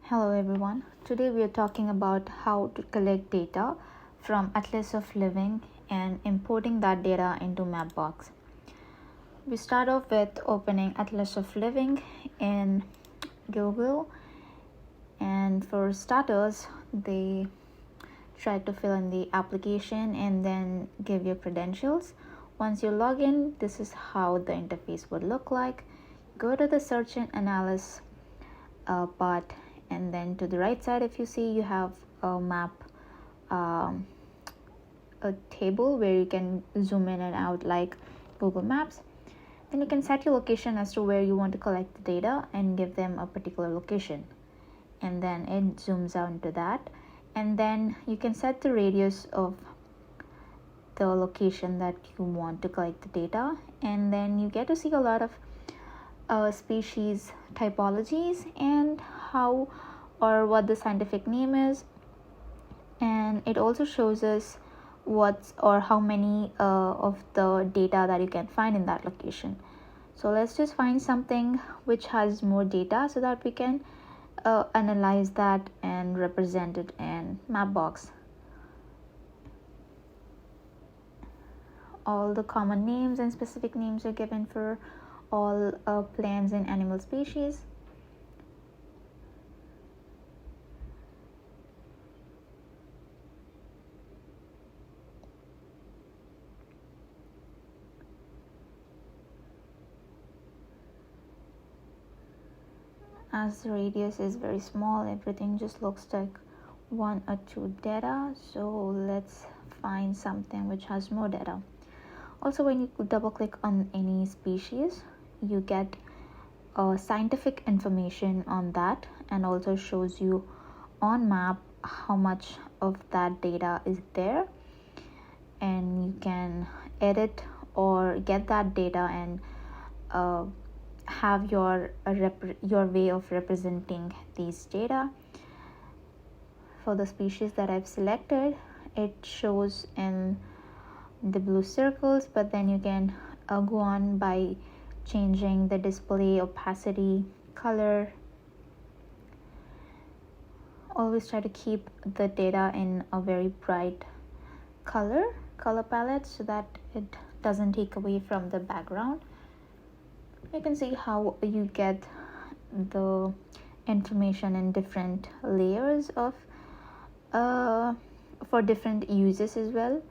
Hello everyone. Today we are talking about how to collect data from Atlas of Living and importing that data into Mapbox. We start off with opening Atlas of Living in Google, and for starters they try to fill in the application and then give your credentials. Once you log in, this is how the interface would look like. Go to the search and analysis part, and then to the right side, if you see, you have a map, a table where you can zoom in and out like Google Maps. Then you can set your location as to where you want to collect the data and give them a particular location, and then it zooms out into that. And then you can set the radius of the location that you want to collect the data, and then you get to see a lot of species typologies and how or what the scientific name is, and it also shows us what's or how many of the data that you can find in that location. So let's just find something which has more data so that we can analyze that and represent it in Mapbox. All the common names and specific names are given for all plants and animal species. As the radius is very small, everything just looks like one or two data. So let's find something which has more data. Also, when you double click on any species, you get scientific information on that, and also shows you on map how much of that data is there, and you can edit or get that data and have your way of representing these data. For the species that I've selected, it shows in the blue circles, but then you can go on by changing the display opacity, color. Always try to keep the data in a very bright color palette so that it doesn't take away from the background. You can see how you get the information in different layers of for different uses as well.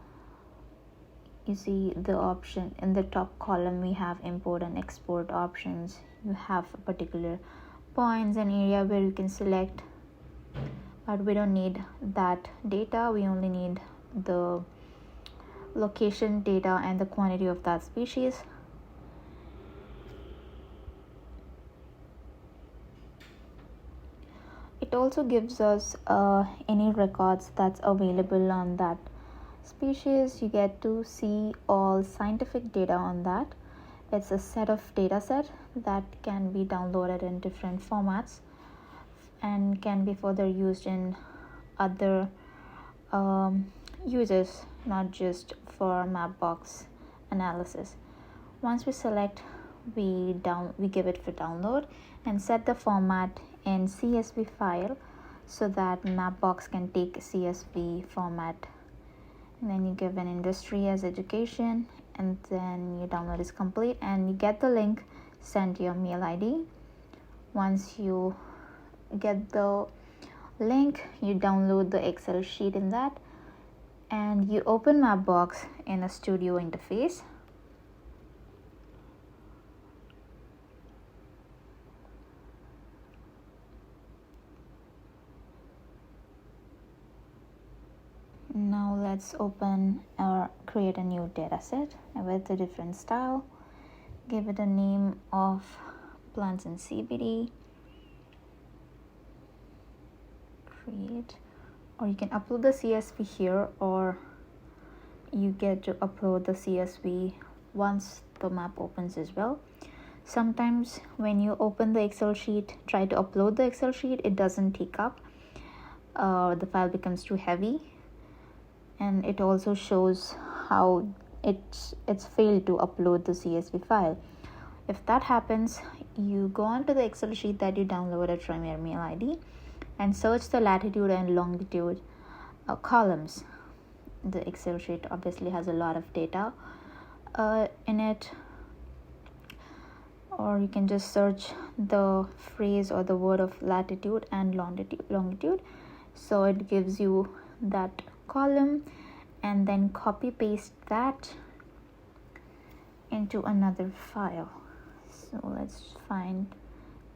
You see the option in the top column, we have import and export options. You have particular points and area where you can select, but we don't need that data. We only need the location data and the quantity of that species. It also gives us any records that's available on that species. You get to see all scientific data on that. It's a set of data set that can be downloaded in different formats and can be further used in other uses, not just for Mapbox analysis. Once we select, we give it for download and set the format in CSV file so that Mapbox can take CSV format. And then you give an industry as education, and then your download is complete and you get the link sent to your mail ID. Once you get the link, you download the Excel sheet in that, and you open Mapbox in a studio interface. Now let's open or create a new data set with a different style. Give it a name of plants and CBD. Create, or you can upload the CSV here, or you get to upload the CSV once the map opens as well. Sometimes when you open the Excel sheet, try to upload the Excel sheet, it doesn't take up, the file becomes too heavy, and it also shows how it's failed to upload the CSV file. If that happens, you go on to the Excel sheet that you downloaded from your mail ID and search the latitude and longitude columns. The Excel sheet obviously has a lot of data in it, or you can just search the phrase or the word of latitude and longitude, so it gives you that column, and then copy paste that into another file. So let's find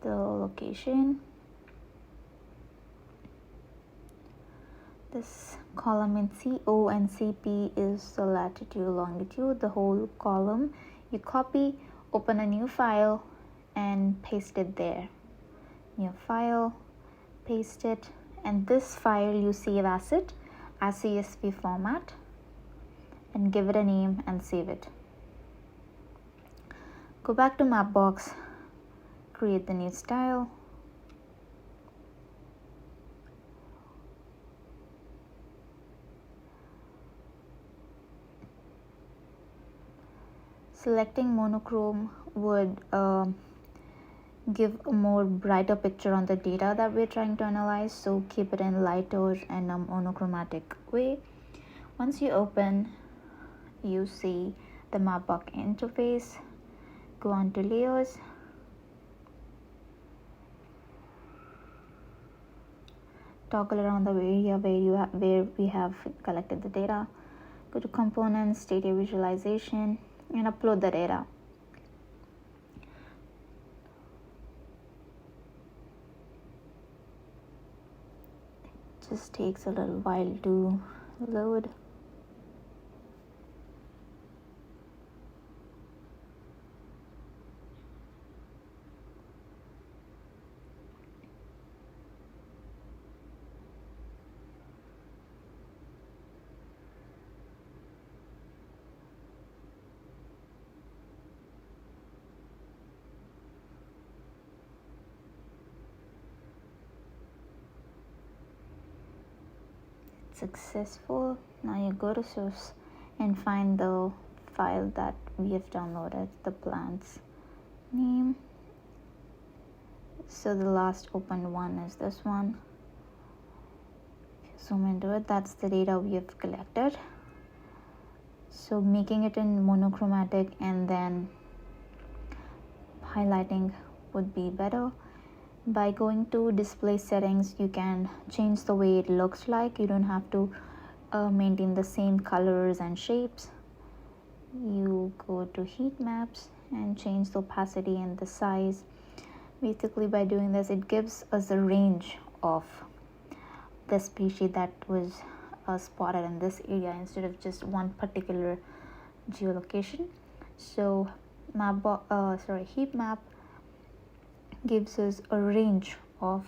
the location. This column in CO and CP is the latitude, longitude, the whole column. You copy, open a new file, and paste it there. New file, paste it, and this file you save as it as CSV format, and give it a name and save it. Go back to Mapbox, create the new style, selecting monochrome would give a more brighter picture on the data that we're trying to analyze, so keep it in lighter and a monochromatic way. Once you open, you see the Mapbox interface. Go on to layers, toggle around the area where we have collected the data. Go to components, data visualization, and upload the data. It just takes a little while to load. Successful. Now you go to source and find the file that we have downloaded, the plant's name. So the last opened one is this one. If you zoom into it, that's the data we have collected. So making it in monochromatic and then highlighting would be better. By going to display settings, you can change the way it looks like. You don't have to maintain the same colors and shapes. You go to heat maps and change the opacity and the size. Basically, by doing this, it gives us a range of the species that was spotted in this area instead of just one particular geolocation. So heat map gives us a range of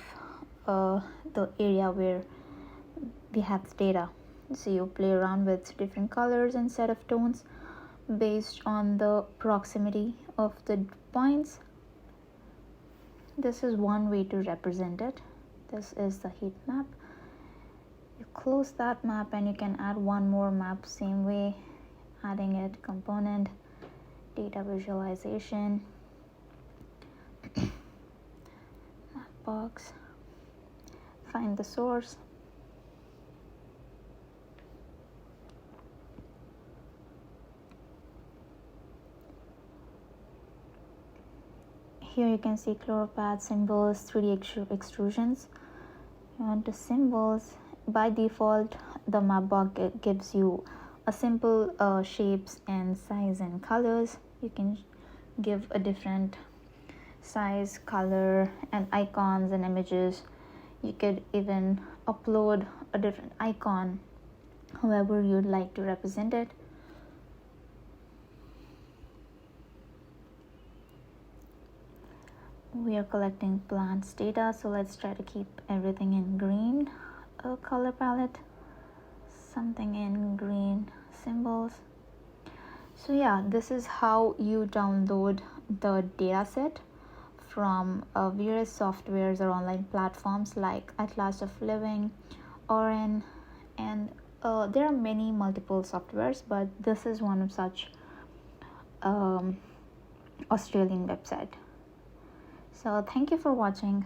the area where we have data. So you play around with different colors and set of tones based on the proximity of the points. This is one way to represent it. This is the heat map. You close that map and you can add one more map same way, adding it component, data visualization, Mapbox, find the source, here you can see chloroplast symbols, 3D extrusions. You want to symbols. By default, the Mapbox gives you a simple shapes and size and colors. You can give a different size, color, and icons and images. You could even upload a different icon, however you'd like to represent it. We are collecting plants data, so let's try to keep everything in green color palette, something in green symbols. So yeah, this is how you download the data set from various softwares or online platforms like Atlas of Living, Oren, and there are many multiple softwares, but this is one of such Australian website. So thank you for watching.